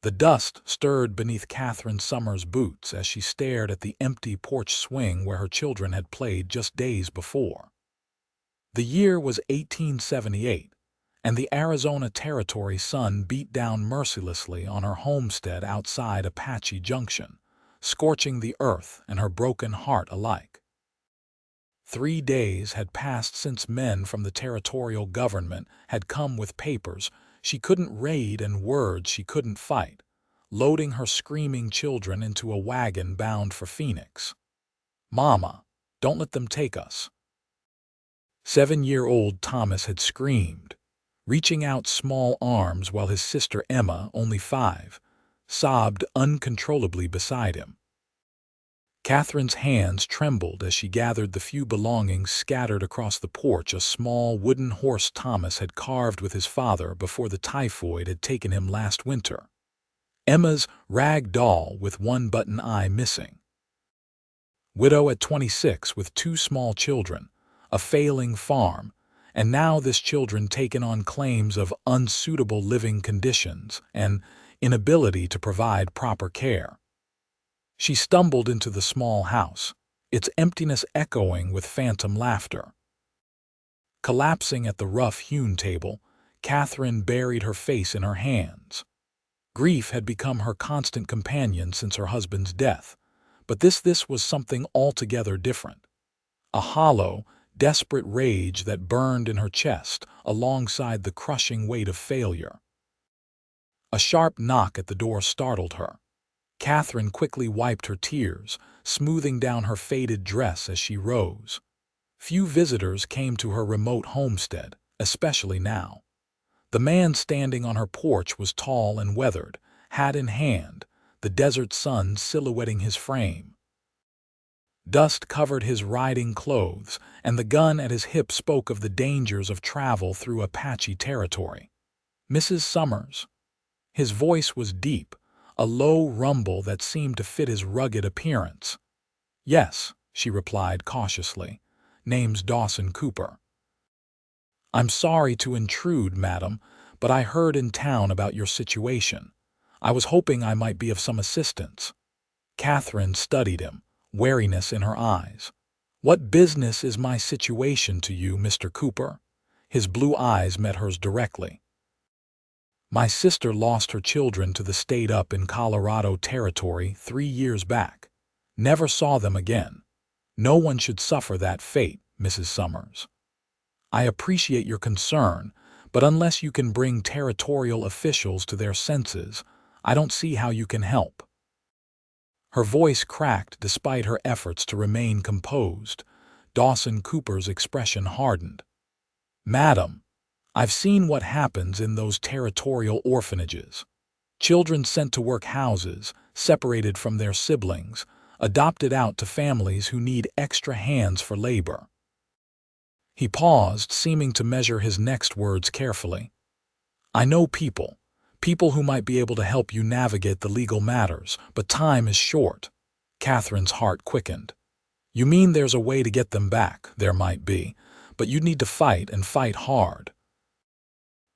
The dust stirred beneath Catherine Summers' boots as she stared at the empty porch swing where her children had played just days before. The year was 1878, and the Arizona Territory sun beat down mercilessly on her homestead outside Apache Junction, scorching the earth and her broken heart alike. 3 days had passed since men from the territorial government had come with papers she couldn't read and words she couldn't fight, loading her screaming children into a wagon bound for Phoenix. "Mama, don't let them take us." 7-year-old Thomas had screamed, reaching out small arms while his sister Emma, only 5, sobbed uncontrollably beside him. Catherine's hands trembled as she gathered the few belongings scattered across the porch, a small wooden horse Thomas had carved with his father before the typhoid had taken him last winter. Emma's rag doll with one button eye missing. Widow at 26 with 2 small children, a failing farm, and now this children taken on claims of unsuitable living conditions and inability to provide proper care. She stumbled into the small house, its emptiness echoing with phantom laughter. Collapsing at the rough-hewn table, Catherine buried her face in her hands. Grief had become her constant companion since her husband's death, but this was something altogether different. A hollow, desperate rage that burned in her chest alongside the crushing weight of failure. A sharp knock at the door startled her. Catherine quickly wiped her tears, smoothing down her faded dress as she rose. Few visitors came to her remote homestead, especially now. The man standing on her porch was tall and weathered, hat in hand, the desert sun silhouetting his frame. Dust covered his riding clothes, and the gun at his hip spoke of the dangers of travel through Apache territory. "Mrs. Summers." His voice was deep, a low rumble that seemed to fit his rugged appearance. "Yes," she replied cautiously. "Name's Dawson Cooper." "I'm sorry to intrude, madam, but I heard in town about your situation. I was hoping I might be of some assistance." Catherine studied him, wariness in her eyes. "What business is my situation to you, Mr. Cooper?" His blue eyes met hers directly. "My sister lost her children to the state up in Colorado Territory 3 years back. Never saw them again. No one should suffer that fate, Mrs. Summers. I appreciate your concern, but unless you can bring territorial officials to their senses, I don't see how you can help." Her voice cracked despite her efforts to remain composed. Dawson Cooper's expression hardened. "Madam, I've seen what happens in those territorial orphanages. Children sent to work houses, separated from their siblings, adopted out to families who need extra hands for labor." He paused, seeming to measure his next words carefully. "I know people who might be able to help you navigate the legal matters, but time is short." Catherine's heart quickened. "You mean there's a way to get them back?" "There might be, but you'd need to fight and fight hard."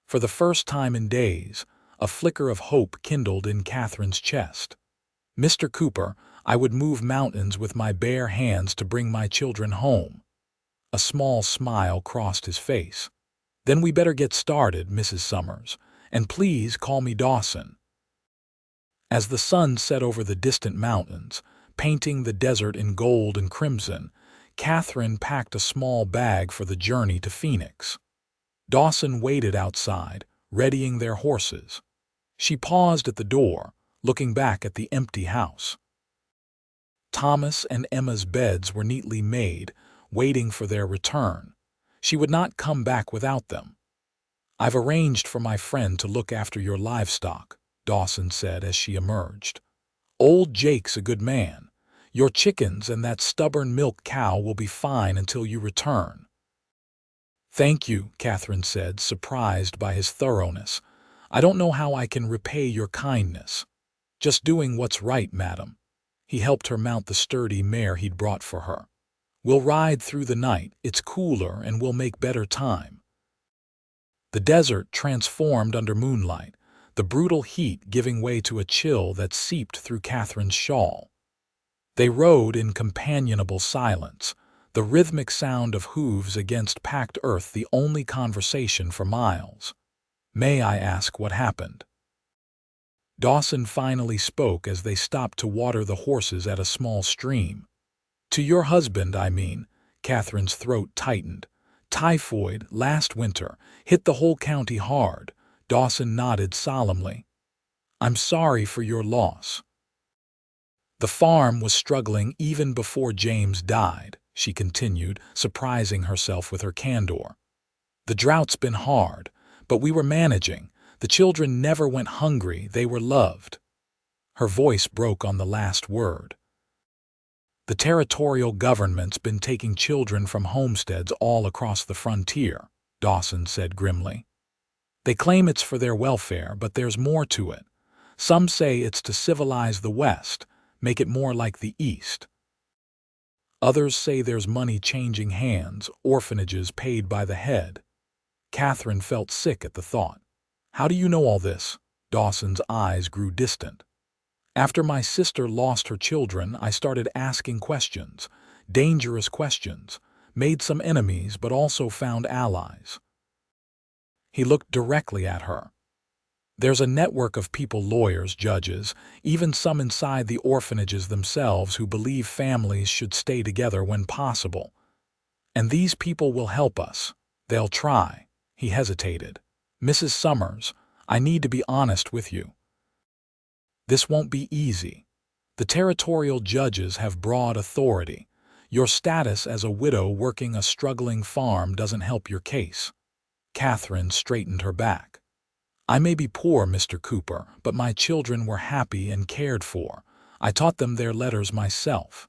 For the first time in days, a flicker of hope kindled in Catherine's chest. "Mr. Cooper, I would move mountains with my bare hands to bring my children home." A small smile crossed his face. "Then we better get started, Mrs. Summers, and please call me Dawson." As the sun set over the distant mountains, painting the desert in gold and crimson, Catherine packed a small bag for the journey to Phoenix. Dawson waited outside, readying their horses. She paused at the door, looking back at the empty house. Thomas and Emma's beds were neatly made, waiting for their return. She would not come back without them. "I've arranged for my friend to look after your livestock," Dawson said as she emerged. "Old Jake's a good man. Your chickens and that stubborn milk cow will be fine until you return." "Thank you," Catherine said, surprised by his thoroughness. "I don't know how I can repay your kindness." "Just doing what's right, madam." He helped her mount the sturdy mare he'd brought for her. "We'll ride through the night. It's cooler and we'll make better time." The desert transformed under moonlight, the brutal heat giving way to a chill that seeped through Catherine's shawl. They rode in companionable silence, the rhythmic sound of hooves against packed earth the only conversation for miles. "May I ask what happened?" Dawson finally spoke as they stopped to water the horses at a small stream. "To your husband, I mean." Catherine's throat tightened. "Typhoid, last winter, hit the whole county hard." Dawson nodded solemnly. "I'm sorry for your loss." "The farm was struggling even before James died," she continued, surprising herself with her candor. "The drought's been hard, but we were managing. The children never went hungry, they were loved." Her voice broke on the last word. "The territorial government's been taking children from homesteads all across the frontier," Dawson said grimly. "They claim it's for their welfare, but there's more to it. Some say it's to civilize the West, make it more like the East. Others say there's money changing hands, orphanages paid by the head." Catherine felt sick at the thought. "How do you know all this?" Dawson's eyes grew distant. "After my sister lost her children, I started asking questions, dangerous questions, made some enemies but also found allies." He looked directly at her. "There's a network of people, lawyers, judges, even some inside the orphanages themselves who believe families should stay together when possible. And these people will help us. They'll try." He hesitated. "Mrs. Summers, I need to be honest with you. This won't be easy. The territorial judges have broad authority. Your status as a widow working a struggling farm doesn't help your case." Catherine straightened her back. "I may be poor, Mr. Cooper, but my children were happy and cared for. I taught them their letters myself.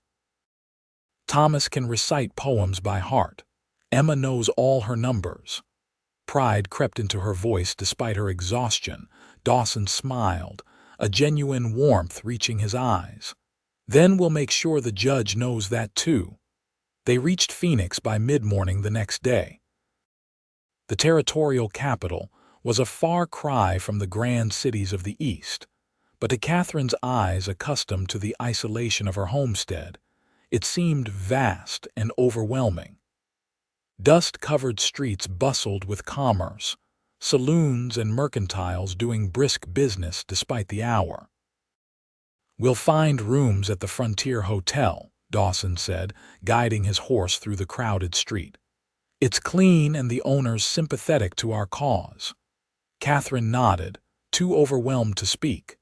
Thomas can recite poems by heart. Emma knows all her numbers." Pride crept into her voice despite her exhaustion. Dawson smiled, a genuine warmth reaching his eyes. "Then we'll make sure the judge knows that too." They reached Phoenix by mid-morning the next day. The territorial capital was a far cry from the grand cities of the East, but to Catherine's eyes accustomed to the isolation of her homestead, it seemed vast and overwhelming. Dust-covered streets bustled with commerce, saloons and mercantiles doing brisk business despite the hour. "We'll find rooms at the Frontier Hotel," Dawson said, guiding his horse through the crowded street. "It's clean and the owner's sympathetic to our cause." Catherine nodded, too overwhelmed to speak.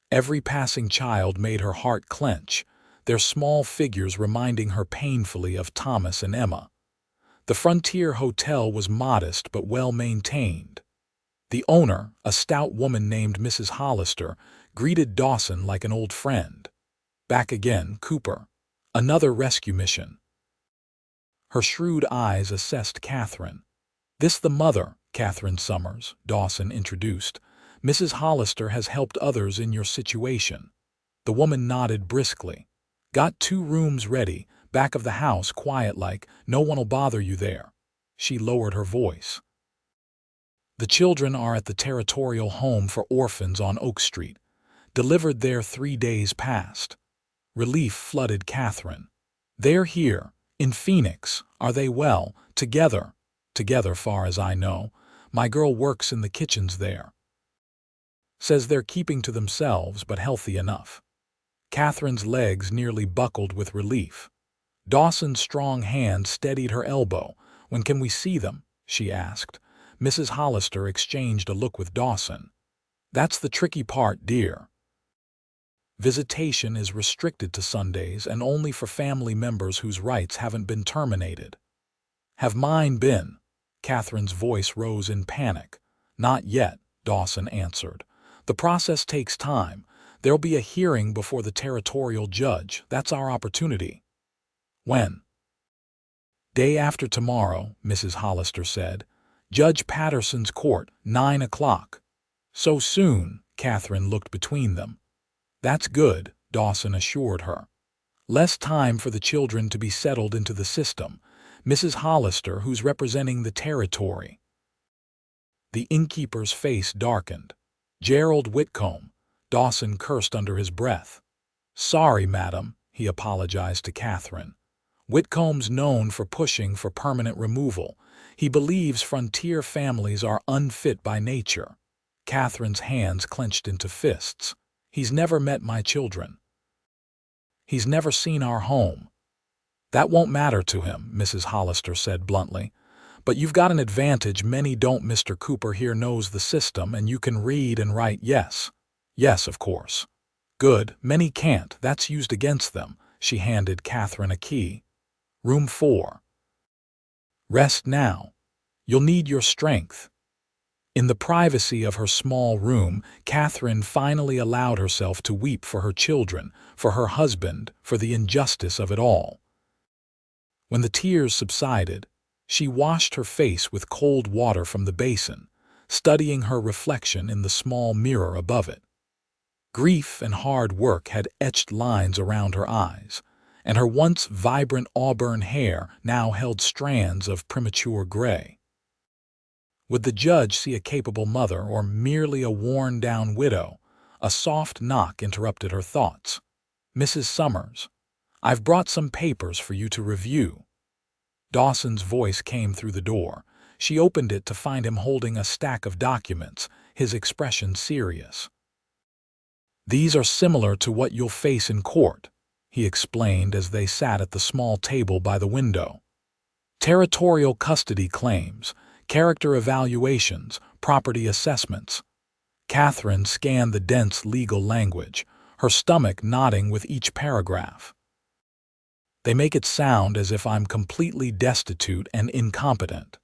Every passing child made her heart clench, their small figures reminding her painfully of Thomas and Emma. The Frontier Hotel was modest but well-maintained. The owner, a stout woman named Mrs. Hollister, greeted Dawson like an old friend. "Back again, Cooper. Another rescue mission." Her shrewd eyes assessed Catherine. "This the mother, Catherine Summers," Dawson introduced. "Mrs. Hollister has helped others in your situation." The woman nodded briskly. "Got 2 rooms ready, back of the house, quiet like, no one'll bother you there." She lowered her voice. "The children are at the territorial home for orphans on Oak Street. Delivered there 3 days past." Relief flooded Catherine. "They're here, in Phoenix. Are they well? Together?" "Together, far as I know. My girl works in the kitchens there. Says they're keeping to themselves, but healthy enough." Catherine's legs nearly buckled with relief. Dawson's strong hand steadied her elbow. "When can we see them?" she asked. Mrs. Hollister exchanged a look with Dawson. "That's the tricky part, dear. Visitation is restricted to Sundays and only for family members whose rights haven't been terminated." "Have mine been?" Catherine's voice rose in panic. "Not yet," Dawson answered. "The process takes time. There'll be a hearing before the territorial judge. That's our opportunity." "When?" "Day after tomorrow," Mrs. Hollister said. "Judge Patterson's court, 9 o'clock. "So soon?" Catherine looked between them. "That's good," Dawson assured her. "Less time for the children to be settled into the system." Mrs. Hollister, who's representing the territory. The innkeeper's face darkened. Gerald Whitcomb, Dawson cursed under his breath. Sorry, madam, he apologized to Catherine. Whitcomb's known for pushing for permanent removal. He believes frontier families are unfit by nature. Catherine's hands clenched into fists. He's never met my children. He's never seen our home. That won't matter to him, Mrs. Hollister said bluntly. But you've got an advantage many don't. Mr. Cooper here knows the system, and you can read and write yes. Yes, of course. Good, many can't. That's used against them. She handed Catherine a key. Room 4. Rest now. You'll need your strength. In the privacy of her small room, Catherine finally allowed herself to weep for her children, for her husband, for the injustice of it all. When the tears subsided, she washed her face with cold water from the basin, studying her reflection in the small mirror above it. Grief and hard work had etched lines around her eyes, and her once vibrant auburn hair now held strands of premature gray. Would the judge see a capable mother or merely a worn-down widow? A soft knock interrupted her thoughts. Mrs. Summers, I've brought some papers for you to review. Dawson's voice came through the door. She opened it to find him holding a stack of documents, his expression serious. These are similar to what you'll face in court, he explained as they sat at the small table by the window. Territorial custody claims, character evaluations, property assessments. Catherine scanned the dense legal language, her stomach knotting with each paragraph. They make it sound as if I'm completely destitute and incompetent.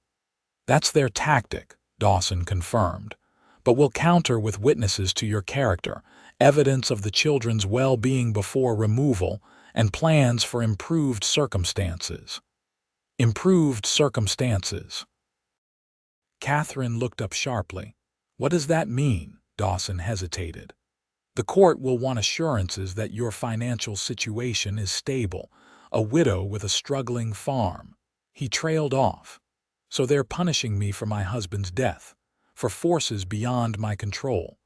That's their tactic, Dawson confirmed. But we'll counter with witnesses to your character, evidence of the children's well-being before removal, and plans for improved circumstances. Improved circumstances. Catherine looked up sharply. What does that mean? Dawson hesitated. The court will want assurances that your financial situation is stable, a widow with a struggling farm. He trailed off. So they're punishing me for my husband's death, for forces beyond my control.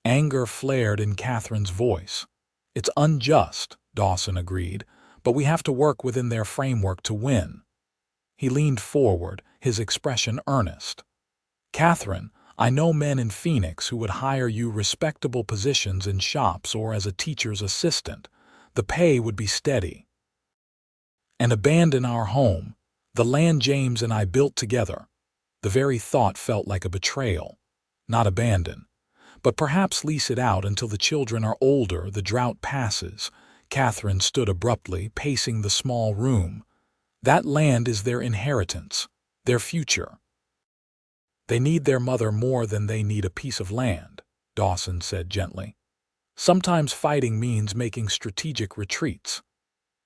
Anger flared in Catherine's voice. It's unjust, Dawson agreed, but we have to work within their framework to win. He leaned forward, his expression earnest. Catherine, I know men in Phoenix who would hire you respectable positions in shops or as a teacher's assistant. The pay would be steady. And abandon our home, the land James and I built together. The very thought felt like a betrayal. Not abandon, but perhaps lease it out until the children are older, the drought passes. Catherine stood abruptly, pacing the small room. That land is their inheritance, their future. They need their mother more than they need a piece of land, Dawson said gently. Sometimes fighting means making strategic retreats.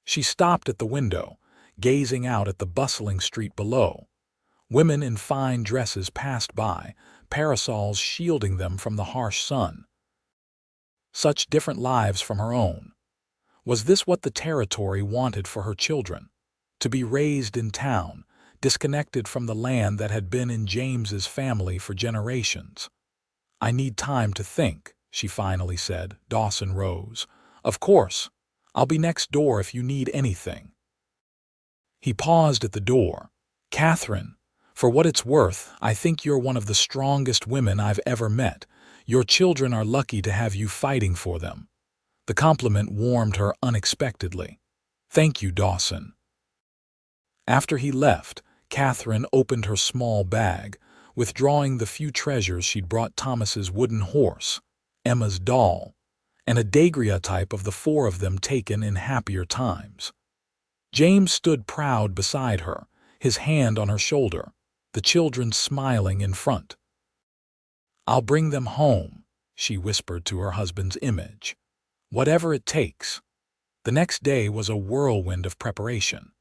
She stopped at the window, gazing out at the bustling street below. Women in fine dresses passed by, parasols shielding them from the harsh sun. Such different lives from her own. Was this what the territory wanted for her children? To be raised in town, disconnected from the land that had been in James's family for generations. I need time to think, she finally said. Dawson rose. Of course. I'll be next door if you need anything. He paused at the door. Catherine, for what it's worth, I think you're one of the strongest women I've ever met. Your children are lucky to have you fighting for them. The compliment warmed her unexpectedly. Thank you, Dawson. After he left, Catherine opened her small bag, withdrawing the few treasures she'd brought: Thomas's wooden horse, Emma's doll, and a daguerreotype of the 4 of them taken in happier times. James stood proud beside her, his hand on her shoulder, the children smiling in front. I'll bring them home, she whispered to her husband's image. Whatever it takes. The next day was a whirlwind of preparation.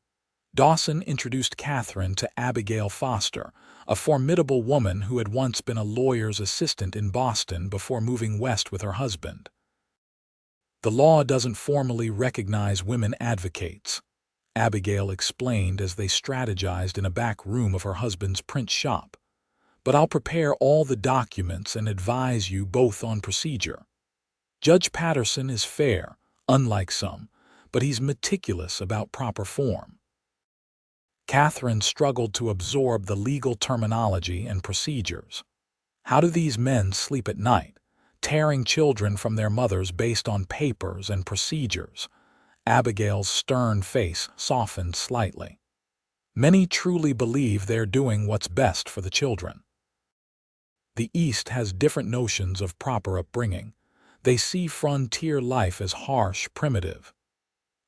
Dawson introduced Catherine to Abigail Foster, a formidable woman who had once been a lawyer's assistant in Boston before moving west with her husband. The law doesn't formally recognize women advocates, Abigail explained as they strategized in a back room of her husband's print shop. but I'll prepare all the documents and advise you both on procedure. Judge Patterson is fair, unlike some, but he's meticulous about proper form. Catherine struggled to absorb the legal terminology and procedures. How do these men sleep at night, tearing children from their mothers based on papers and procedures? Abigail's stern face softened slightly. Many truly believe they're doing what's best for the children. The East has different notions of proper upbringing. They see frontier life as harsh, primitive.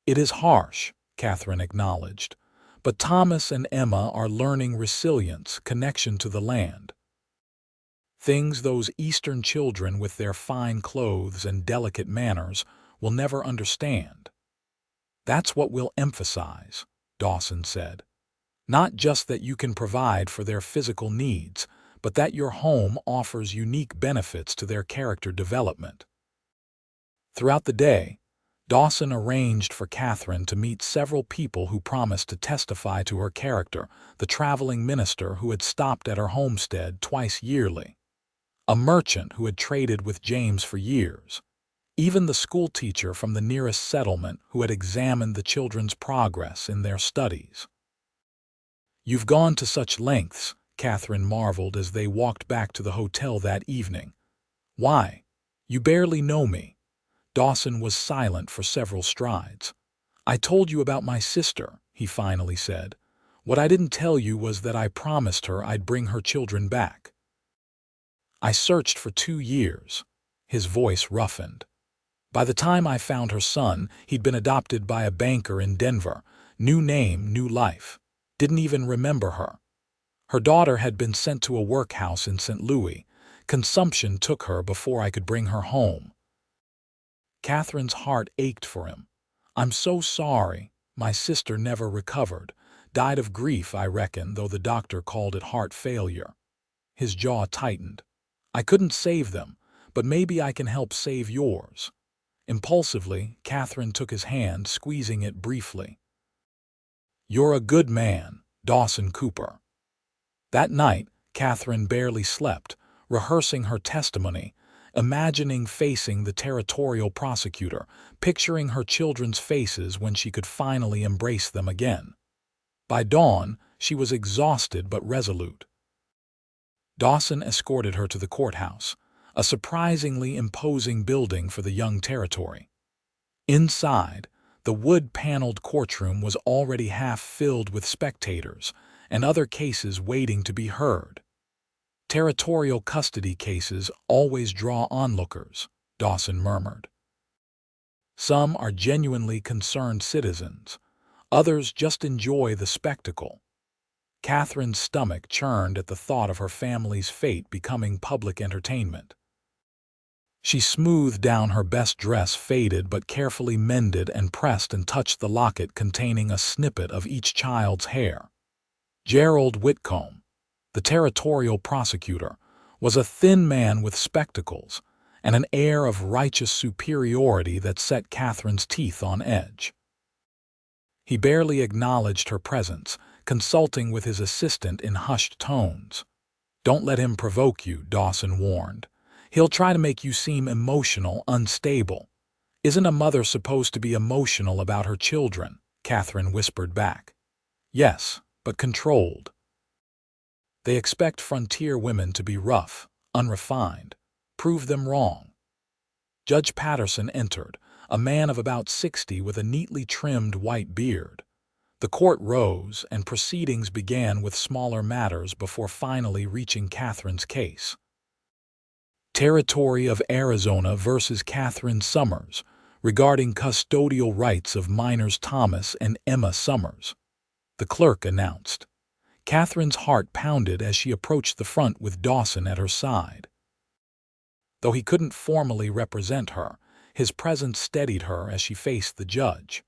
It is harsh, Catherine acknowledged, but Thomas and Emma are learning resilience, connection to the land. Things those Eastern children with their fine clothes and delicate manners will never understand. That's what we'll emphasize, Dawson said. Not just that you can provide for their physical needs, but that your home offers unique benefits to their character development. Throughout the day, Dawson arranged for Catherine to meet several people who promised to testify to her character, the traveling minister who had stopped at her homestead twice yearly, a merchant who had traded with James for years, even the schoolteacher from the nearest settlement who had examined the children's progress in their studies. "You've gone to such lengths," Catherine marveled as they walked back to the hotel that evening. "Why? You barely know me." Dawson was silent for several strides. "I told you about my sister," he finally said. "What I didn't tell you was that I promised her I'd bring her children back. I searched for 2 years." His voice roughened. "By the time I found her son, he'd been adopted by a banker in Denver. New name, new life. Didn't even remember her. Her daughter had been sent to a workhouse in St. Louis. Consumption took her before I could bring her home." Catherine's heart ached for him. "I'm so sorry. My sister never recovered. Died of grief, I reckon, though the doctor called it heart failure." His jaw tightened. "I couldn't save them, but maybe I can help save yours." Impulsively, Catherine took his hand, squeezing it briefly. "You're a good man, Dawson Cooper." That night, Catherine barely slept, rehearsing her testimony, imagining facing the territorial prosecutor, picturing her children's faces when she could finally embrace them again. By dawn, she was exhausted but resolute. Dawson escorted her to the courthouse, a surprisingly imposing building for the young territory. Inside, the wood-paneled courtroom was already half filled with spectators and other cases waiting to be heard. "Territorial custody cases always draw onlookers," Dawson murmured. "Some are genuinely concerned citizens. Others just enjoy the spectacle." Catherine's stomach churned at the thought of her family's fate becoming public entertainment. She smoothed down her best dress, faded but carefully mended, and pressed and touched the locket containing a snippet of each child's hair. Gerald Whitcomb, the territorial prosecutor, was a thin man with spectacles and an air of righteous superiority that set Catherine's teeth on edge. He barely acknowledged her presence, consulting with his assistant in hushed tones. "Don't let him provoke you," Dawson warned. "He'll try to make you seem emotional, unstable." "Isn't a mother supposed to be emotional about her children?" Catherine whispered back. "Yes, but controlled. They expect frontier women to be rough, unrefined. Prove them wrong." Judge Patterson entered, a man of about 60 with a neatly trimmed white beard. The court rose, and proceedings began with smaller matters before finally reaching Catherine's case. Territory of Arizona versus Catherine Summers, regarding custodial rights of minors Thomas and Emma Summers, the clerk announced. Catherine's heart pounded as she approached the front with Dawson at her side. Though he couldn't formally represent her, his presence steadied her as she faced the judge.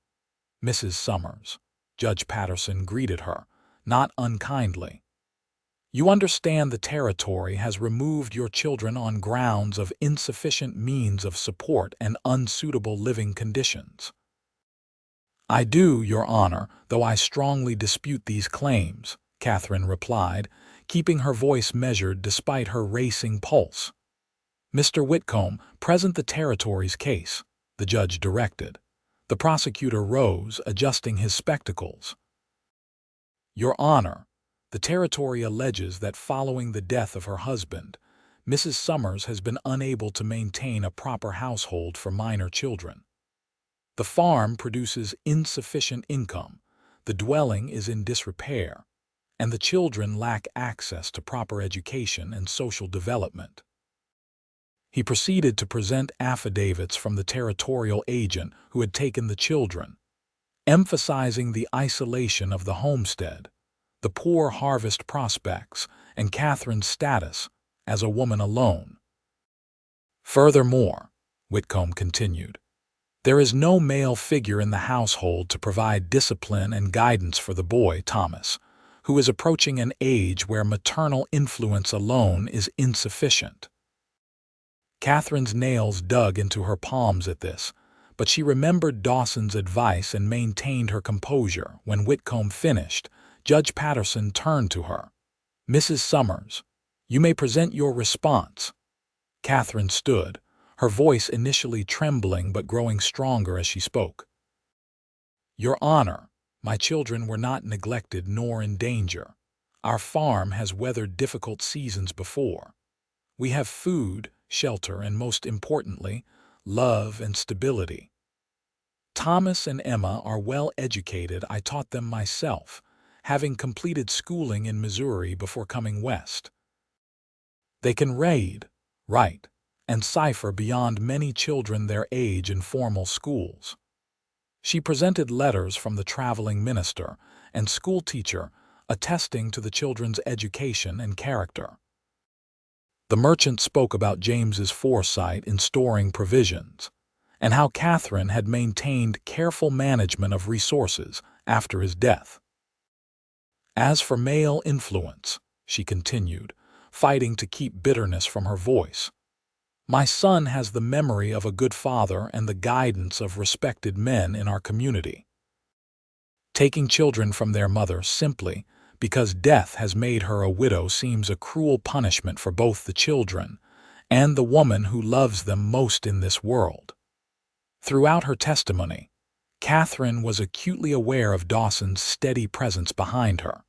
"Mrs. Summers," Judge Patterson greeted her, not unkindly. "You understand the territory has removed your children on grounds of insufficient means of support and unsuitable living conditions." "I do, Your Honor, though I strongly dispute these claims," Catherine replied, keeping her voice measured despite her racing pulse. "Mr. Whitcomb, present the territory's case," the judge directed. The prosecutor rose, adjusting his spectacles. "Your Honor, the territory alleges that following the death of her husband, Mrs. Summers has been unable to maintain a proper household for minor children. The farm produces insufficient income, the dwelling is in disrepair, and the children lack access to proper education and social development." He proceeded to present affidavits from the territorial agent who had taken the children, emphasizing the isolation of the homestead, the poor harvest prospects, and Catherine's status as a woman alone. "Furthermore," Whitcomb continued, "there is no male figure in the household to provide discipline and guidance for the boy, Thomas, who is approaching an age where maternal influence alone is insufficient." Catherine's nails dug into her palms at this, but she remembered Dawson's advice and maintained her composure. When Whitcomb finished, Judge Patterson turned to her. "Mrs. Summers, you may present your response." Catherine stood, her voice initially trembling but growing stronger as she spoke. "Your Honor, my children were not neglected nor in danger. Our farm has weathered difficult seasons before. We have food, shelter, and most importantly, love and stability. Thomas and Emma are well educated. I taught them myself, having completed schooling in Missouri before coming west. They can read, write, and cipher beyond many children their age in formal schools." She presented letters from the traveling minister and school teacher attesting to the children's education and character. The merchant spoke about James's foresight in storing provisions, and how Catherine had maintained careful management of resources after his death. "As for male influence," she continued, fighting to keep bitterness from her voice, "my son has the memory of a good father and the guidance of respected men in our community. Taking children from their mother simply because death has made her a widow seems a cruel punishment for both the children and the woman who loves them most in this world." Throughout her testimony, Catherine was acutely aware of Dawson's steady presence behind her.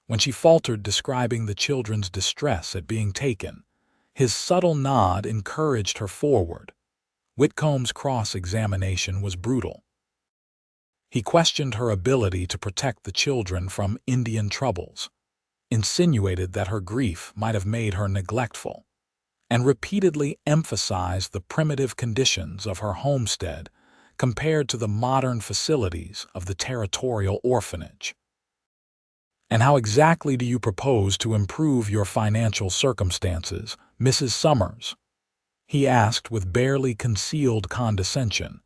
When she faltered describing the children's distress at being taken, his subtle nod encouraged her forward. Whitcomb's cross-examination was brutal. He questioned her ability to protect the children from Indian troubles, insinuated that her grief might have made her neglectful, and repeatedly emphasized the primitive conditions of her homestead compared to the modern facilities of the territorial orphanage. "And how exactly do you propose to improve your financial circumstances, Mrs. Summers?" he asked with barely concealed condescension.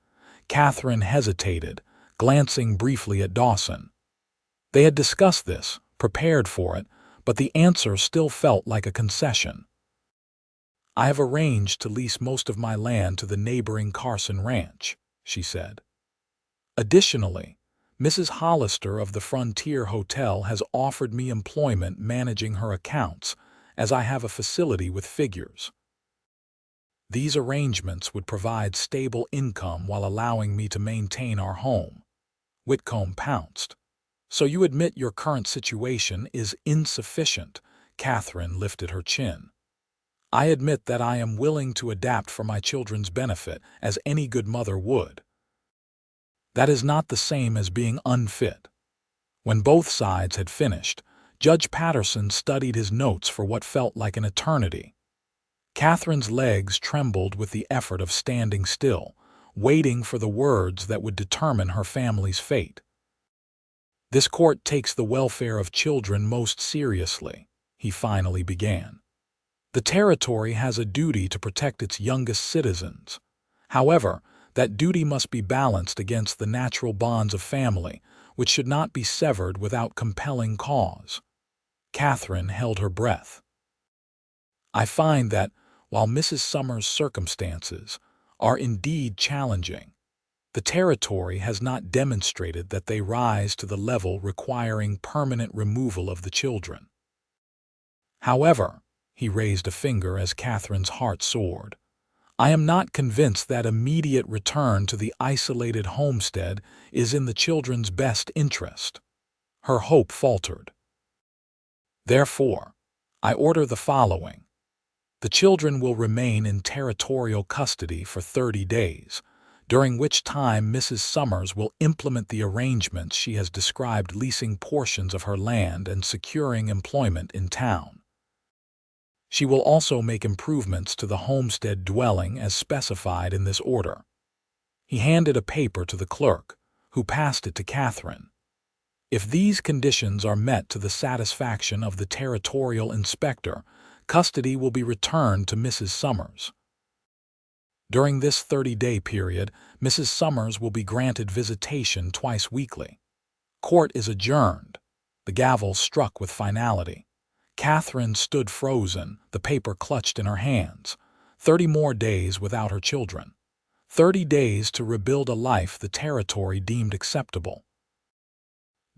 Catherine hesitated, glancing briefly at Dawson. They had discussed this, prepared for it, but the answer still felt like a concession. "I have arranged to lease most of my land to the neighboring Carson Ranch," she said. "Additionally, Mrs. Hollister of the Frontier Hotel has offered me employment managing her accounts, as I have a facility with figures. These arrangements would provide stable income while allowing me to maintain our home." Whitcomb pounced. "So you admit your current situation is insufficient?" Catherine lifted her chin. "I admit that I am willing to adapt for my children's benefit, as any good mother would. That is not the same as being unfit." When both sides had finished, Judge Patterson studied his notes for what felt like an eternity. Catherine's legs trembled with the effort of standing still, waiting for the words that would determine her family's fate. "This court takes the welfare of children most seriously," he finally began. "The territory has a duty to protect its youngest citizens. However, that duty must be balanced against the natural bonds of family, which should not be severed without compelling cause." Catherine held her breath. "I find that, while Mrs. Summers' circumstances are indeed challenging, the territory has not demonstrated that they rise to the level requiring permanent removal of the children. However, he raised a finger as Catherine's heart soared. I am not convinced that immediate return to the isolated homestead is in the children's best interest. Her hope faltered. Therefore, I order the following. The children will remain in territorial custody for 30 days, during which time Mrs. Summers will implement the arrangements she has described, leasing portions of her land and securing employment in town. She will also make improvements to the homestead dwelling as specified in this order. He handed a paper to the clerk, who passed it to Catherine. If these conditions are met to the satisfaction of the territorial inspector, custody will be returned to Mrs. Summers. During this 30-day period, Mrs. Summers will be granted visitation twice weekly. Court is adjourned. The gavel struck with finality. Catherine stood frozen, the paper clutched in her hands. 30 more days without her children. 30 days to rebuild a life the territory deemed acceptable.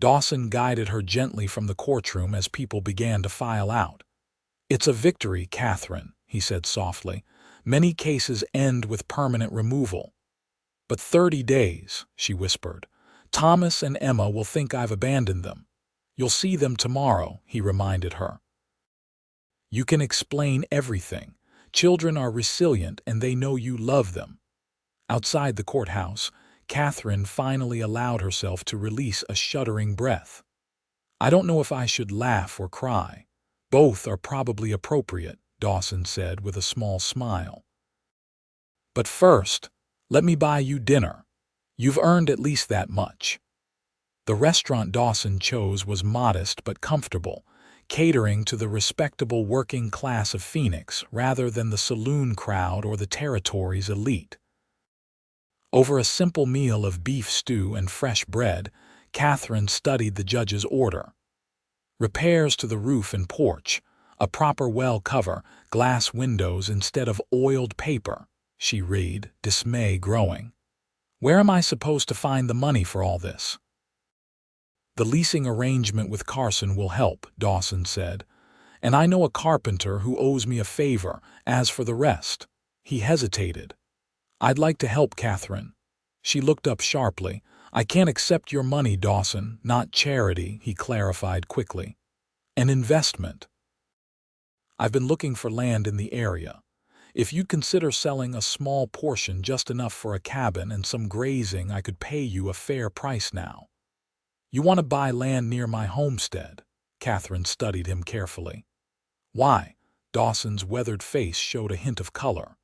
Dawson guided her gently from the courtroom as people began to file out. It's a victory, Catherine, he said softly. Many cases end with permanent removal. But 30 days, she whispered. Thomas and Emma will think I've abandoned them. You'll see them tomorrow, he reminded her. You can explain everything. Children are resilient and they know you love them. Outside the courthouse, Catherine finally allowed herself to release a shuddering breath. I don't know if I should laugh or cry. Both are probably appropriate, Dawson said with a small smile. But first, let me buy you dinner. You've earned at least that much. The restaurant Dawson chose was modest but comfortable, catering to the respectable working class of Phoenix rather than the saloon crowd or the territory's elite. Over a simple meal of beef stew and fresh bread, Catherine studied the judge's order. Repairs to the roof and porch, a proper well cover, glass windows instead of oiled paper, she read, dismay growing. Where am I supposed to find the money for all this? The leasing arrangement with Carson will help, Dawson said. And I know a carpenter who owes me a favor. As for the rest, he hesitated. I'd like to help, Catherine. She looked up sharply. I can't accept your money, Dawson, not charity, he clarified quickly. An investment. I've been looking for land in the area. If you'd consider selling a small portion, just enough for a cabin and some grazing, I could pay you a fair price now. You want to buy land near my homestead? Catherine studied him carefully. Why? Dawson's weathered face showed a hint of color.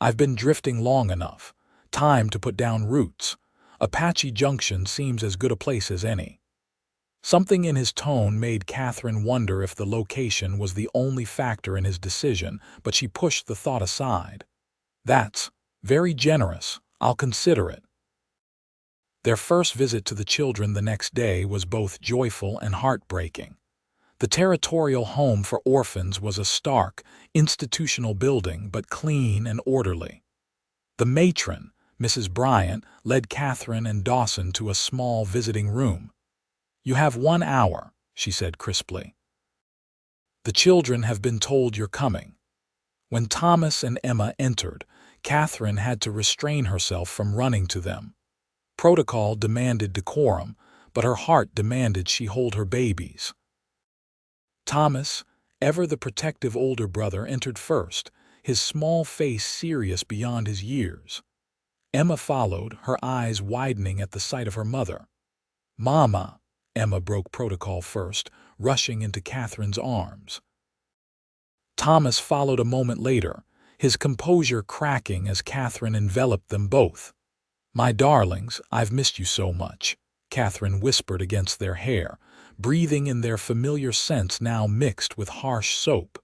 I've been drifting long enough. Time to put down roots. Apache Junction seems as good a place as any. Something in his tone made Catherine wonder if the location was the only factor in his decision, but she pushed the thought aside. That's very generous. I'll consider it. Their first visit to the children the next day was both joyful and heartbreaking. The territorial home for orphans was a stark, institutional building, but clean and orderly. The matron, Mrs. Bryant, led Catherine and Dawson to a small visiting room. You have 1 hour, she said crisply. The children have been told you're coming. When Thomas and Emma entered, Catherine had to restrain herself from running to them. Protocol demanded decorum, but her heart demanded she hold her babies. Thomas, ever the protective older brother, entered first, his small face serious beyond his years. Emma followed, her eyes widening at the sight of her mother. Mama, Emma broke protocol first, rushing into Catherine's arms. Thomas followed a moment later, his composure cracking as Catherine enveloped them both. My darlings, I've missed you so much, Catherine whispered against their hair, breathing in their familiar scents now mixed with harsh soap.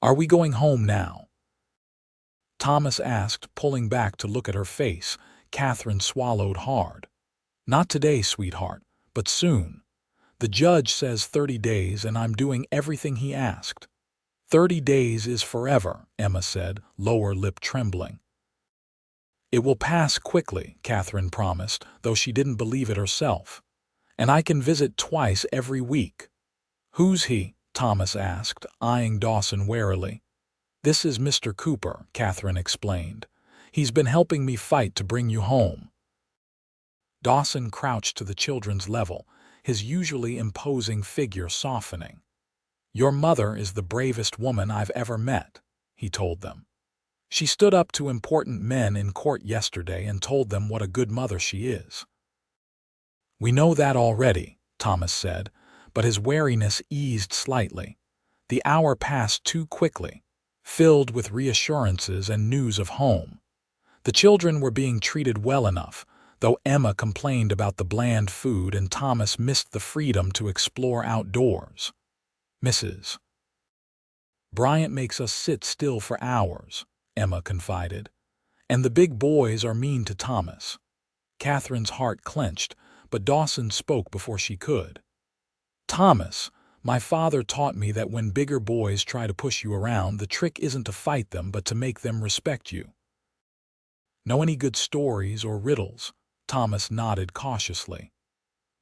Are we going home now? Thomas asked, pulling back to look at her face. Catherine swallowed hard. Not today, sweetheart, but soon. The judge says 30 days, and I'm doing everything he asked. 30 days is forever, Emma said, lower lip trembling. It will pass quickly, Catherine promised, though she didn't believe it herself. And I can visit twice every week. Who's he? Thomas asked, eyeing Dawson warily. "This is Mr. Cooper," Catherine explained. "He's been helping me fight to bring you home." Dawson crouched to the children's level, his usually imposing figure softening. "Your mother is the bravest woman I've ever met," he told them. "She stood up to important men in court yesterday and told them what a good mother she is." "We know that already," Thomas said, but his wariness eased slightly. The hour passed too quickly, filled with reassurances and news of home. The children were being treated well enough, though Emma complained about the bland food and Thomas missed the freedom to explore outdoors. "Mrs. Bryant makes us sit still for hours," Emma confided. "And the big boys are mean to Thomas." Catherine's heart clenched, but Dawson spoke before she could. "Thomas, my father taught me that when bigger boys try to push you around, the trick isn't to fight them but to make them respect you." "Know any good stories or riddles?" Thomas nodded cautiously.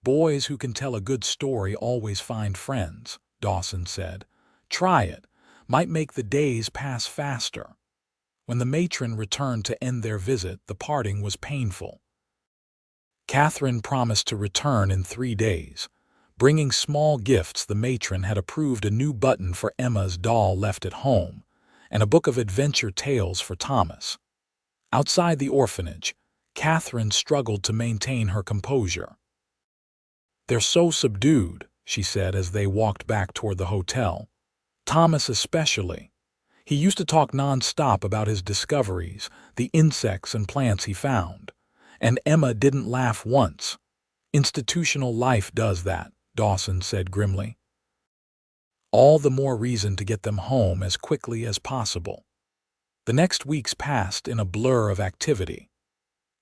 "Boys who can tell a good story always find friends," Dawson said. "Try it. Might make the days pass faster." When the matron returned to end their visit, the parting was painful. Catherine promised to return in 3 days. Bringing small gifts, the matron had approved a new button for Emma's doll left at home, and a book of adventure tales for Thomas. Outside the orphanage, Catherine struggled to maintain her composure. "They're so subdued," she said as they walked back toward the hotel. "Thomas especially. He used to talk non-stop about his discoveries, the insects and plants he found. And Emma didn't laugh once. Institutional life does that," Dawson said grimly. "All the more reason to get them home as quickly as possible." The next weeks passed in a blur of activity.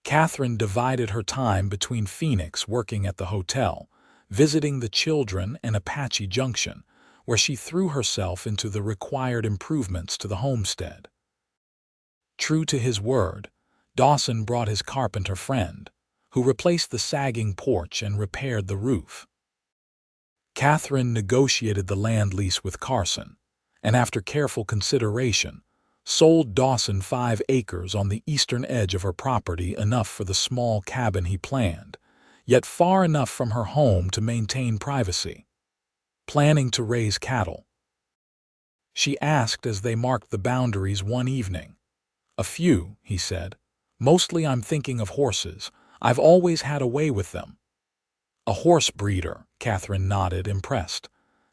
Catherine divided her time between Phoenix working at the hotel, visiting the children, and Apache Junction, where she threw herself into the required improvements to the homestead. True to his word, Dawson brought his carpenter friend, who replaced the sagging porch and repaired the roof. Catherine negotiated the land lease with Carson, and after careful consideration, sold Dawson 5 acres on the eastern edge of her property, enough for the small cabin he planned, yet far enough from her home to maintain privacy. "Planning to raise cattle?" she asked as they marked the boundaries one evening. "A few," he said. "Mostly I'm thinking of horses. I've always had a way with them." "A horse breeder," Catherine nodded, impressed.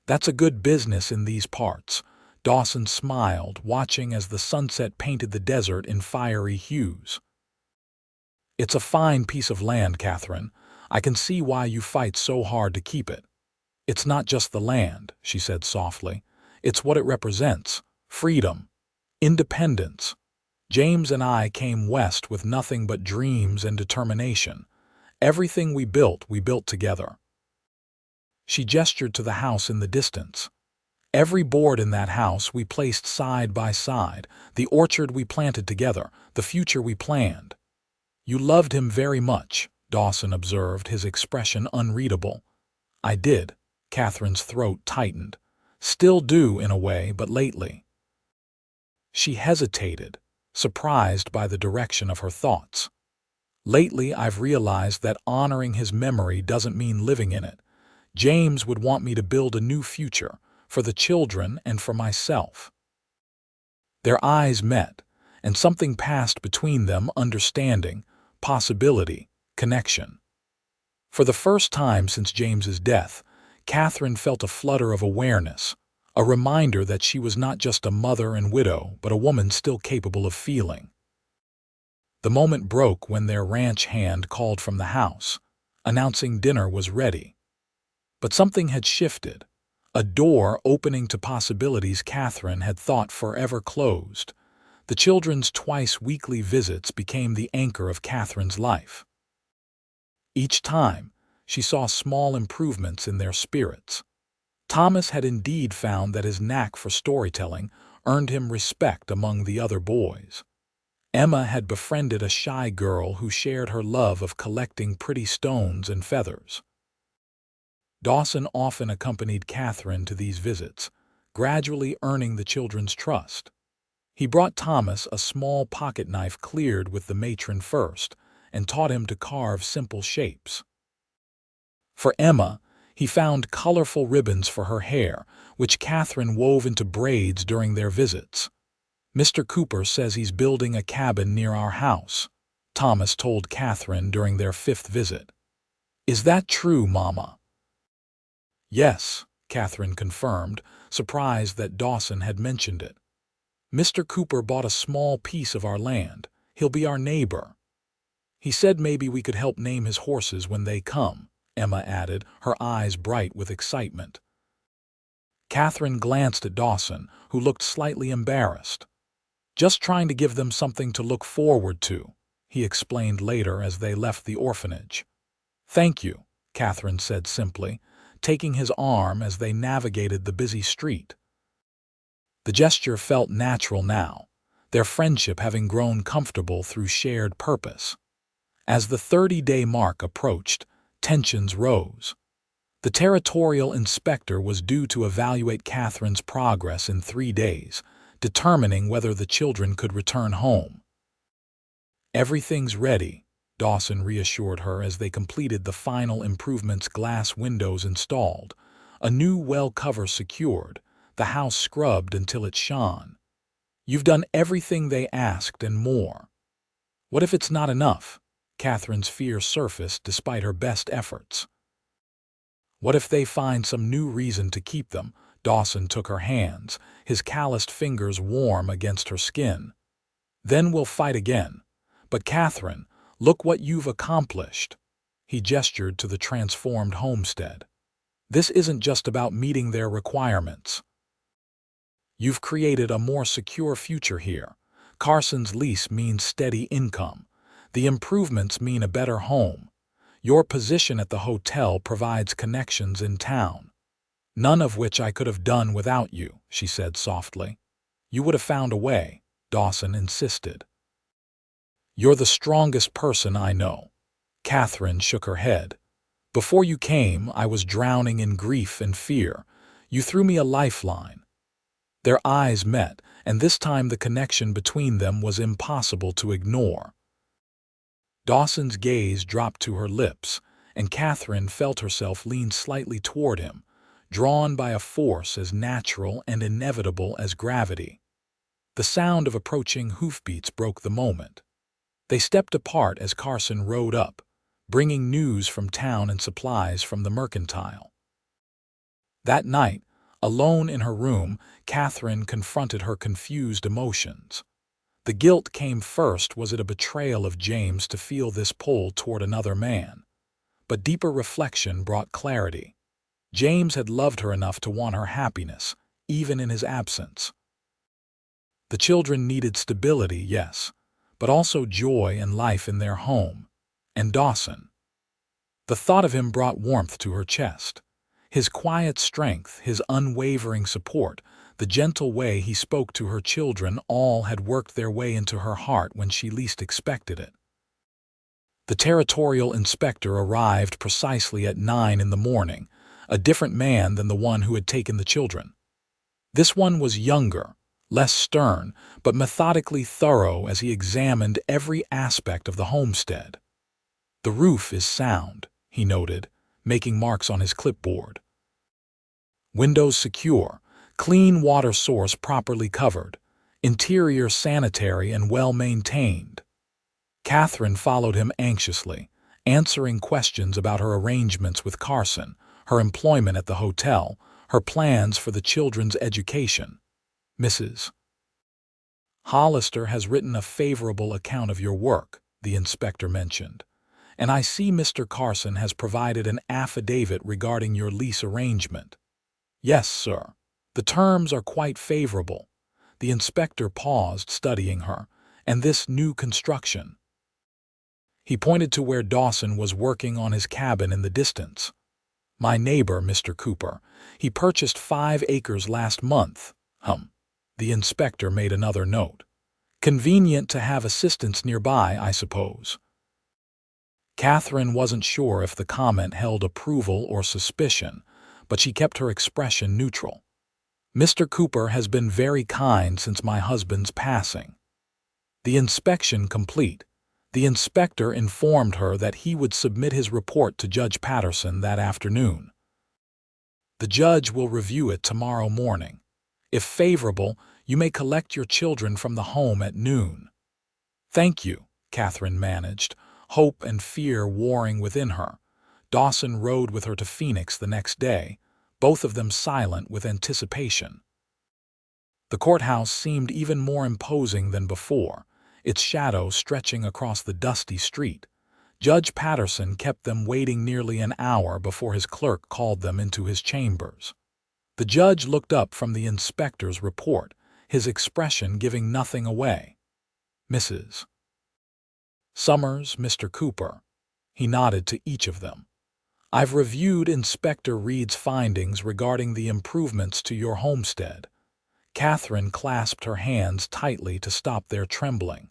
"That's a good business in these parts." Dawson smiled, watching as the sunset painted the desert in fiery hues. "It's a fine piece of land, Catherine. I can see why you fight so hard to keep it." "It's not just the land," she said softly. "It's what it represents. Freedom. Independence. James and I came west with nothing but dreams and determination. Everything we built together." She gestured to the house in the distance. "Every board in that house we placed side by side, the orchard we planted together, the future we planned." "You loved him very much," Dawson observed, his expression unreadable. "I did." Catherine's throat tightened. "Still do in a way, but lately." She hesitated, surprised by the direction of her thoughts. "Lately I've realized that honoring his memory doesn't mean living in it. James would want me to build a new future, for the children and for myself." Their eyes met, and something passed between them: understanding, possibility, connection. For the first time since James's death, Catherine felt a flutter of awareness, a reminder that she was not just a mother and widow, but a woman still capable of feeling. The moment broke when their ranch hand called from the house, announcing dinner was ready. But something had shifted, a door opening to possibilities Catherine had thought forever closed. The children's twice-weekly visits became the anchor of Catherine's life. Each time, she saw small improvements in their spirits. Thomas had indeed found that his knack for storytelling earned him respect among the other boys. Emma had befriended a shy girl who shared her love of collecting pretty stones and feathers. Dawson often accompanied Catherine to these visits, gradually earning the children's trust. He brought Thomas a small pocket knife cleared with the matron first and taught him to carve simple shapes. For Emma, he found colorful ribbons for her hair, which Catherine wove into braids during their visits. "Mr. Cooper says he's building a cabin near our house," Thomas told Catherine during their 5th visit. "Is that true, Mama?" "Yes," Catherine confirmed, surprised that Dawson had mentioned it. "Mr. Cooper bought a small piece of our land. He'll be our neighbor. He said maybe we could help name his horses when they come," Emma added, her eyes bright with excitement. Catherine glanced at Dawson, who looked slightly embarrassed. "Just trying to give them something to look forward to," he explained later as they left the orphanage. "Thank you," Catherine said simply, taking his arm as they navigated the busy street. The gesture felt natural now, their friendship having grown comfortable through shared purpose. As the 30-day mark approached, tensions rose. The territorial inspector was due to evaluate Catherine's progress in 3 days, determining whether the children could return home. "Everything's ready," Dawson reassured her as they completed the final improvements: glass windows installed, a new well cover secured, the house scrubbed until it shone. "You've done everything they asked and more." "What if it's not enough?" Catherine's fear surfaced despite her best efforts. "What if they find some new reason to keep them?" Dawson took her hands, his calloused fingers warm against her skin. "Then we'll fight again. But Catherine, look what you've accomplished." He gestured to the transformed homestead. "This isn't just about meeting their requirements. You've created a more secure future here. Carson's lease means steady income. The improvements mean a better home. Your position at the hotel provides connections in town. None of which I could have done without you," she said softly. "You would have found a way," Dawson insisted. "You're the strongest person I know." Catherine shook her head. "Before you came, I was drowning in grief and fear. You threw me a lifeline." Their eyes met, and this time the connection between them was impossible to ignore. Dawson's gaze dropped to her lips, and Catherine felt herself lean slightly toward him, drawn by a force as natural and inevitable as gravity. The sound of approaching hoofbeats broke the moment. They stepped apart as Carson rode up, bringing news from town and supplies from the mercantile. That night, alone in her room, Catherine confronted her confused emotions. The guilt came first. Was it a betrayal of James to feel this pull toward another man? But deeper reflection brought clarity. James had loved her enough to want her happiness, even in his absence. The children needed stability, yes, but also joy and life in their home. And Dawson. The thought of him brought warmth to her chest. His quiet strength, his unwavering support, the gentle way he spoke to her children, all had worked their way into her heart when she least expected it. The territorial inspector arrived precisely at 9 in the morning, a different man than the one who had taken the children. This one was younger, less stern, but methodically thorough as he examined every aspect of the homestead. "The roof is sound," he noted, making marks on his clipboard. "Windows secure, clean water source properly covered, interior sanitary and well-maintained." Catherine followed him anxiously, answering questions about her arrangements with Carson, her employment at the hotel, her plans for the children's education. "Mrs. Hollister has written a favorable account of your work," the inspector mentioned, "and I see Mr. Carson has provided an affidavit regarding your lease arrangement." "Yes, sir. The terms are quite favorable." The inspector paused, studying her, "and this new construction." He pointed to where Dawson was working on his cabin in the distance. "My neighbor, Mr. Cooper. He purchased 5 acres last month." The inspector made another note. "Convenient to have assistants nearby, I suppose." Catherine wasn't sure if the comment held approval or suspicion, but she kept her expression neutral. Mr. Cooper has been very kind since my husband's passing. The inspection complete, the inspector informed her that he would submit his report to Judge Patterson that afternoon. The judge will review it tomorrow morning. If favorable, you may collect your children from the home at noon. Thank you, Catherine managed, hope and fear warring within her. Dawson rode with her to Phoenix the next day, both of them silent with anticipation. The courthouse seemed even more imposing than before, its shadow stretching across the dusty street. Judge Patterson kept them waiting nearly an hour before his clerk called them into his chambers. The judge looked up from the inspector's report, his expression giving nothing away. Mrs. Summers, Mr. Cooper. He nodded to each of them. I've reviewed Inspector Reed's findings regarding the improvements to your homestead. Catherine clasped her hands tightly to stop their trembling.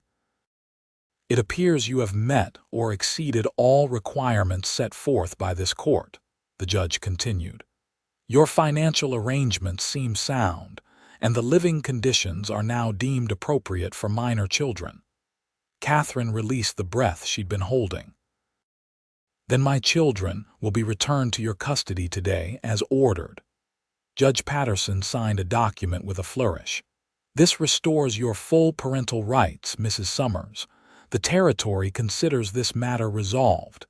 It appears you have met or exceeded all requirements set forth by this court, the judge continued. Your financial arrangements seem sound, and the living conditions are now deemed appropriate for minor children. Catherine released the breath she'd been holding. Then my children will be returned to your custody today as ordered. Judge Patterson signed a document with a flourish. This restores your full parental rights, Mrs. Summers. The territory considers this matter resolved.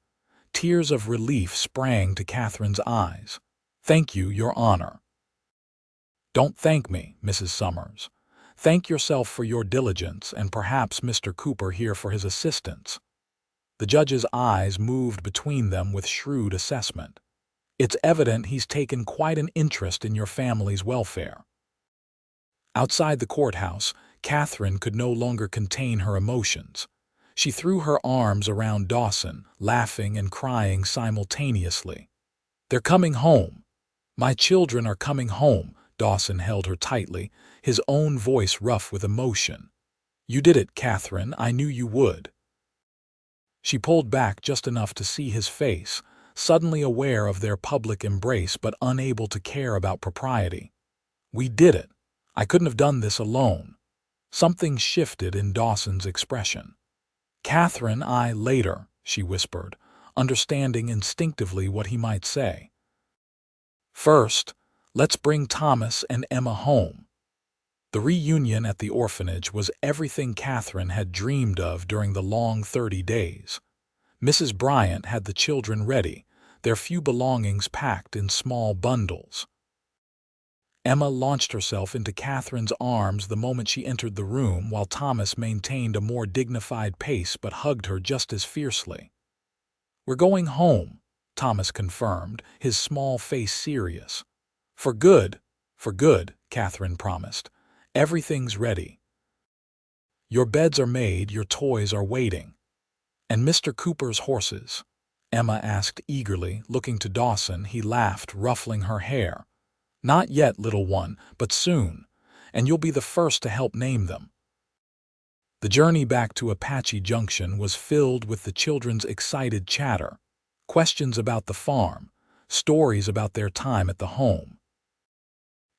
Tears of relief sprang to Catherine's eyes. Thank you, Your Honor. Don't thank me, Mrs. Summers. Thank yourself for your diligence and perhaps Mr. Cooper here for his assistance. The judge's eyes moved between them with shrewd assessment. It's evident he's taken quite an interest in your family's welfare. Outside the courthouse, Catherine could no longer contain her emotions. She threw her arms around Dawson, laughing and crying simultaneously. They're coming home. My children are coming home. Dawson held her tightly, his own voice rough with emotion. You did it, Catherine. I knew you would. She pulled back just enough to see his face, suddenly aware of their public embrace but unable to care about propriety. We did it. I couldn't have done this alone. Something shifted in Dawson's expression. Catherine, later, she whispered, understanding instinctively what he might say. First, let's bring Thomas and Emma home. The reunion at the orphanage was everything Catherine had dreamed of during the long 30 days. Mrs. Bryant had the children ready, their few belongings packed in small bundles. Emma launched herself into Catherine's arms the moment she entered the room, while Thomas maintained a more dignified pace but hugged her just as fiercely. We're going home, Thomas confirmed, his small face serious. For good, Catherine promised. Everything's ready. Your beds are made, your toys are waiting. And Mr. Cooper's horses? Emma asked eagerly, looking to Dawson. He laughed, ruffling her hair. Not yet, little one, but soon, and you'll be the first to help name them. The journey back to Apache Junction was filled with the children's excited chatter, questions about the farm, stories about their time at the home.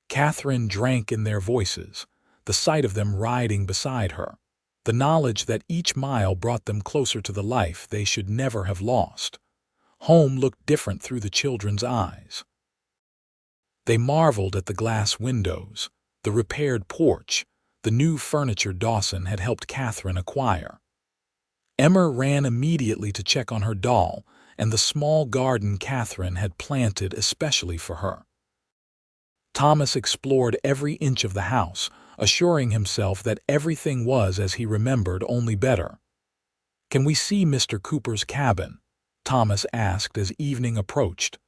Catherine drank in their voices, the sight of them riding beside her, the knowledge that each mile brought them closer to the life they should never have lost. Home looked different through the children's eyes. They marveled at the glass windows, the repaired porch, the new furniture Dawson had helped Catherine acquire. Emma ran immediately to check on her doll and the small garden Catherine had planted especially for her. Thomas explored every inch of the house, assuring himself that everything was as he remembered, only better. Can we see Mr. Cooper's cabin? Thomas asked as evening approached.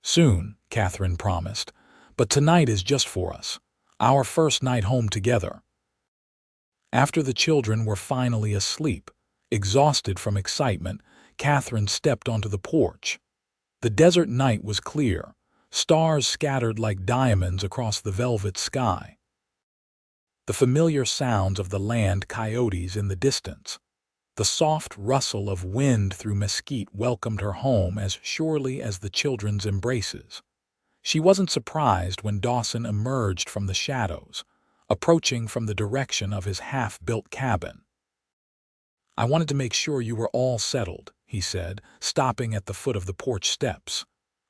Soon, Catherine promised, but tonight is just for us, our first night home together. After the children were finally asleep, exhausted from excitement, Catherine stepped onto the porch. The desert night was clear, stars scattered like diamonds across the velvet sky. The familiar sounds of the land coyotes in the distance, the soft rustle of wind through mesquite welcomed her home as surely as the children's embraces. She wasn't surprised when Dawson emerged from the shadows, approaching from the direction of his half-built cabin. "I wanted to make sure you were all settled," he said, stopping at the foot of the porch steps.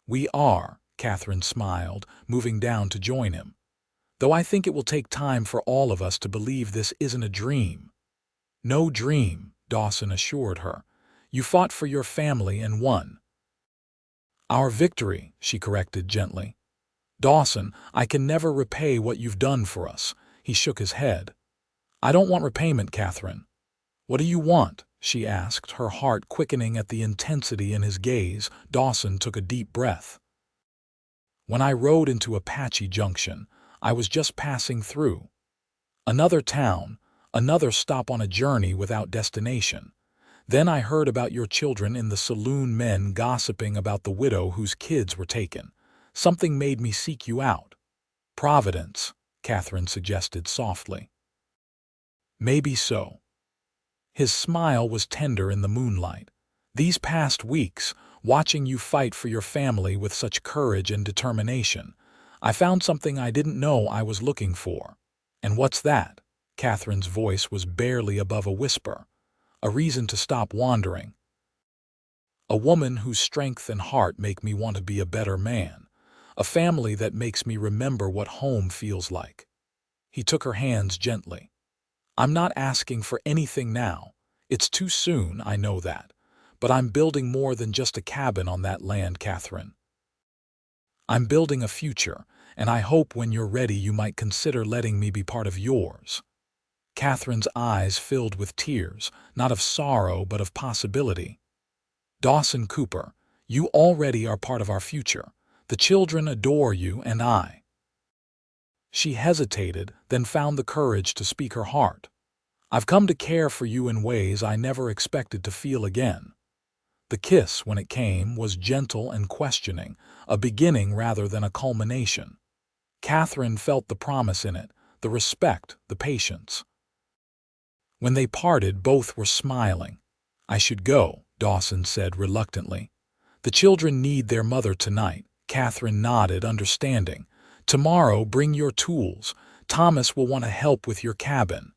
"We are," Catherine smiled, moving down to join him. "Though I think it will take time for all of us to believe this isn't a dream." "No dream," Dawson assured her. "You fought for your family and won." "Our victory," she corrected gently. "Dawson, I can never repay what you've done for us." He shook his head. "I don't want repayment, Catherine." "What do you want?" she asked, her heart quickening at the intensity in his gaze. Dawson took a deep breath. "When I rode into Apache Junction, I was just passing through. Another town, another stop on a journey without destination. Then I heard about your children in the saloon, men gossiping about the widow whose kids were taken. Something made me seek you out." "Providence," Catherine suggested softly. "Maybe so." His smile was tender in the moonlight. "These past weeks, watching you fight for your family with such courage and determination, I found something I didn't know I was looking for." "And what's that?" Catherine's voice was barely above a whisper. "A reason to stop wandering." "A woman whose strength and heart make me want to be a better man. A family that makes me remember what home feels like." He took her hands gently. "I'm not asking for anything now. It's too soon, I know that. But I'm building more than just a cabin on that land, Catherine. I'm building a future, and I hope when you're ready you might consider letting me be part of yours." Catherine's eyes filled with tears, not of sorrow but of possibility. "Dawson Cooper, you already are part of our future. The children adore you and I." She hesitated, then found the courage to speak her heart. "I've come to care for you in ways I never expected to feel again." The kiss, when it came, was gentle and questioning, a beginning rather than a culmination. Catherine felt the promise in it, the respect, the patience. When they parted, both were smiling. "I should go," Dawson said reluctantly. "The children need their mother tonight." Catherine nodded, understanding. "Tomorrow, bring your tools. Thomas will want to help with your cabin."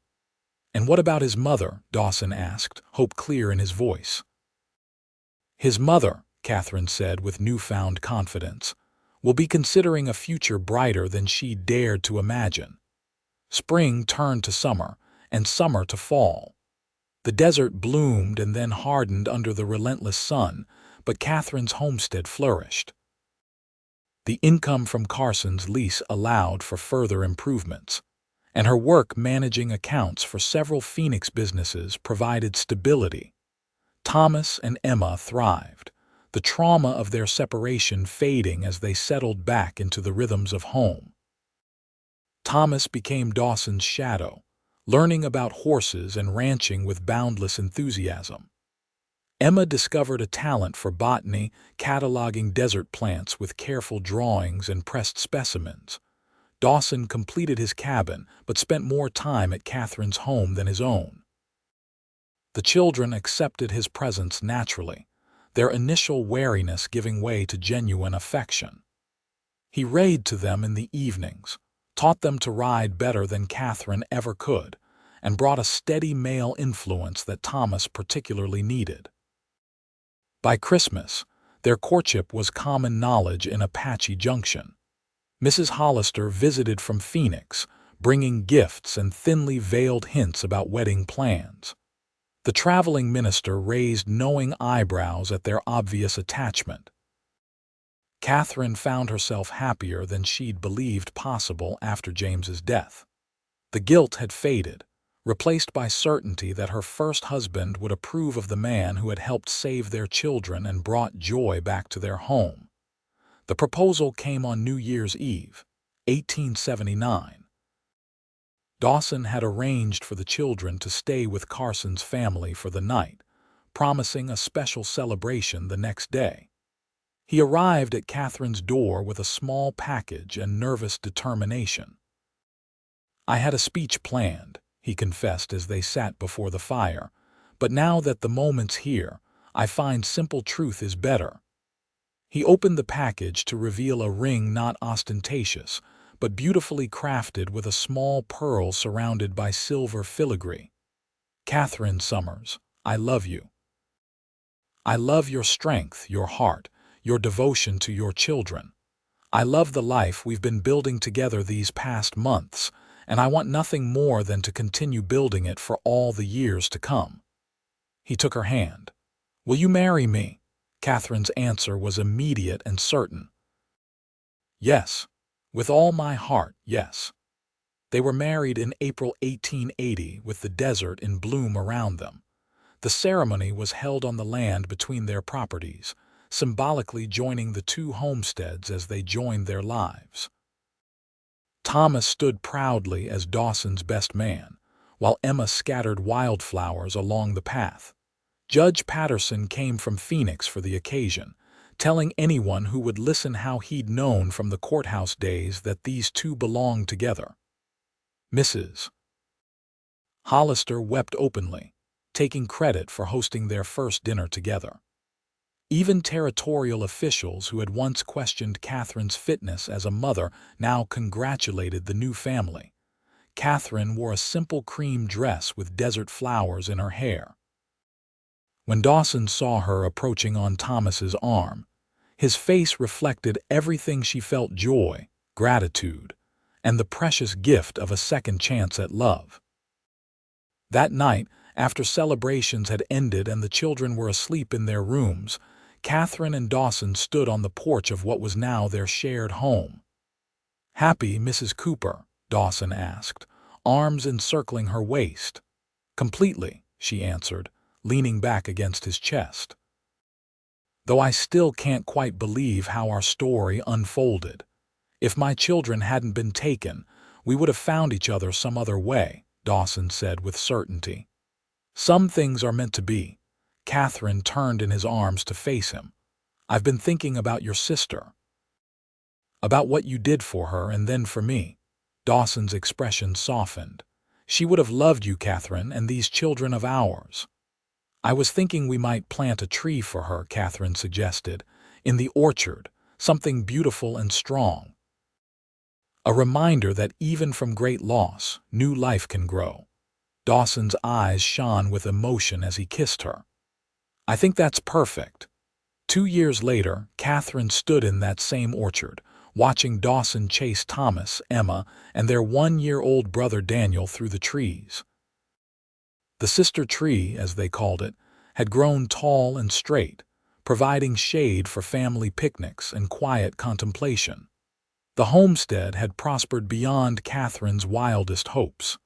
"And what about his mother?" Dawson asked, hope clear in his voice. "His mother," Catherine said with newfound confidence, "will be considering a future brighter than she dared to imagine." Spring turned to summer, and summer to fall. The desert bloomed and then hardened under the relentless sun, but Catherine's homestead flourished. The income from Carson's lease allowed for further improvements, and her work managing accounts for several Phoenix businesses provided stability. Thomas and Emma thrived, the trauma of their separation fading as they settled back into the rhythms of home. Thomas became Dawson's shadow, learning about horses and ranching with boundless enthusiasm. Emma discovered a talent for botany, cataloging desert plants with careful drawings and pressed specimens. Dawson completed his cabin but spent more time at Catherine's home than his own. The children accepted his presence naturally, their initial wariness giving way to genuine affection. He rode to them in the evenings, taught them to ride better than Catherine ever could, and brought a steady male influence that Thomas particularly needed. By Christmas, their courtship was common knowledge in Apache Junction. Mrs. Hollister visited from Phoenix, bringing gifts and thinly veiled hints about wedding plans. The traveling minister raised knowing eyebrows at their obvious attachment. Catherine found herself happier than she'd believed possible after James's death. The guilt had faded, replaced by certainty that her first husband would approve of the man who had helped save their children and brought joy back to their home. The proposal came on New Year's Eve, 1879. Dawson had arranged for the children to stay with Carson's family for the night, promising a special celebration the next day. He arrived at Catherine's door with a small package and nervous determination. "I had a speech planned," he confessed as they sat before the fire, "but now that the moment's here, I find simple truth is better." He opened the package to reveal a ring not ostentatious, but beautifully crafted with a small pearl surrounded by silver filigree. Catherine Summers, I love you. I love your strength, your heart, your devotion to your children. I love the life we've been building together these past months, and I want nothing more than to continue building it for all the years to come. He took her hand. Will you marry me? Catherine's answer was immediate and certain. Yes. With all my heart, yes. They were married in April 1880 with the desert in bloom around them. The ceremony was held on the land between their properties, symbolically joining the two homesteads as they joined their lives. Thomas stood proudly as Dawson's best man, while Emma scattered wildflowers along the path. Judge Patterson came from Phoenix for the occasion, telling anyone who would listen how he'd known from the courthouse days that these two belonged together. Mrs. Hollister wept openly, taking credit for hosting their first dinner together. Even territorial officials who had once questioned Catherine's fitness as a mother now congratulated the new family. Catherine wore a simple cream dress with desert flowers in her hair. When Dawson saw her approaching on Thomas's arm, his face reflected everything she felt: joy, gratitude, and the precious gift of a second chance at love. That night, after celebrations had ended and the children were asleep in their rooms, Catherine and Dawson stood on the porch of what was now their shared home. "Happy, Mrs. Cooper?" Dawson asked, arms encircling her waist. "Completely," she answered, leaning back against his chest. "Though I still can't quite believe how our story unfolded. If my children hadn't been taken, we would have found each other some other way," Dawson said with certainty. "Some things are meant to be." Catherine turned in his arms to face him. "I've been thinking about your sister. About what you did for her and then for me." Dawson's expression softened. "She would have loved you, Catherine, and these children of ours." "I was thinking we might plant a tree for her," Catherine suggested, "in the orchard, something beautiful and strong. A reminder that even from great loss, new life can grow." Dawson's eyes shone with emotion as he kissed her. "I think that's perfect." 2 years later, Catherine stood in that same orchard, watching Dawson chase Thomas, Emma, and their 1-year-old brother Daniel through the trees. The sister tree, as they called it, had grown tall and straight, providing shade for family picnics and quiet contemplation. The homestead had prospered beyond Catherine's wildest hopes.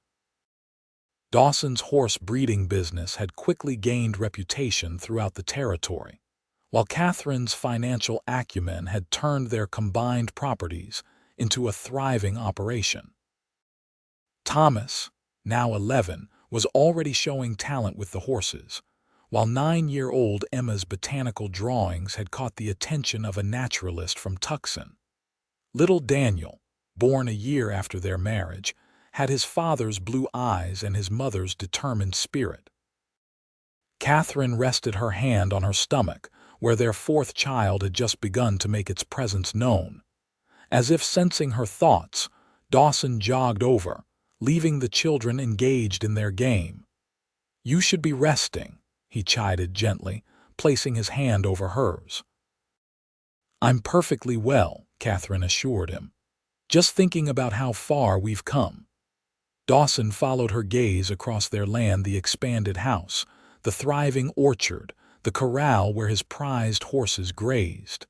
Dawson's horse breeding business had quickly gained reputation throughout the territory, while Catherine's financial acumen had turned their combined properties into a thriving operation. Thomas, now 11, was already showing talent with the horses, while 9-year-old Emma's botanical drawings had caught the attention of a naturalist from Tucson. Little Daniel, born a year after their marriage, had his father's blue eyes and his mother's determined spirit. Catherine rested her hand on her stomach, where their 4th child had just begun to make its presence known. As if sensing her thoughts, Dawson jogged over, leaving the children engaged in their game. "You should be resting," he chided gently, placing his hand over hers. "I'm perfectly well," Catherine assured him. "Just thinking about how far we've come." Dawson followed her gaze across their land: the expanded house, the thriving orchard, the corral where his prized horses grazed.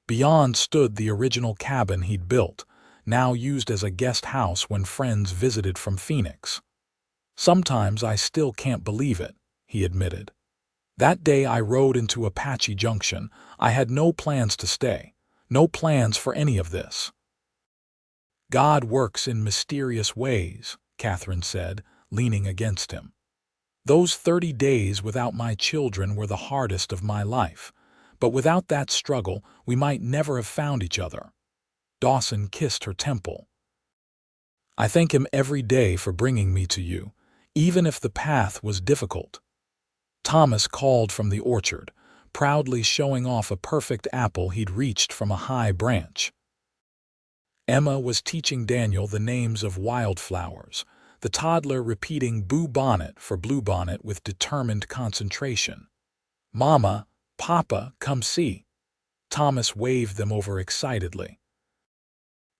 Beyond stood the original cabin he'd built, now used as a guest house when friends visited from Phoenix. "Sometimes I still can't believe it," he admitted. "That day I rode into Apache Junction, I had no plans to stay, no plans for any of this." "God works in mysterious ways," Catherine said, leaning against him. "Those 30 days without my children were the hardest of my life, but without that struggle we might never have found each other." Dawson kissed her temple. "I thank him every day for bringing me to you, even if the path was difficult." Thomas called from the orchard, proudly showing off a perfect apple he'd reached from a high branch. Emma was teaching Daniel the names of wildflowers, the toddler repeating "Boo Bonnet" for bluebonnet with determined concentration. "Mama, Papa, come see." Thomas waved them over excitedly.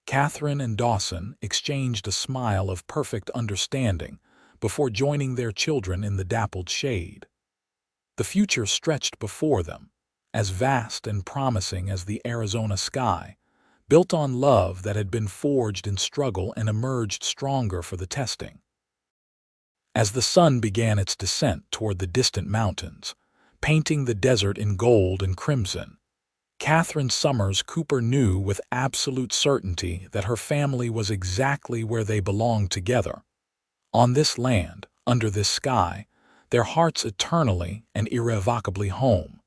Catherine and Dawson exchanged a smile of perfect understanding before joining their children in the dappled shade. The future stretched before them, as vast and promising as the Arizona sky, built on love that had been forged in struggle and emerged stronger for the testing. As the sun began its descent toward the distant mountains, painting the desert in gold and crimson, Catherine Summers Cooper knew with absolute certainty that her family was exactly where they belonged together. On this land, under this sky, their hearts eternally and irrevocably home.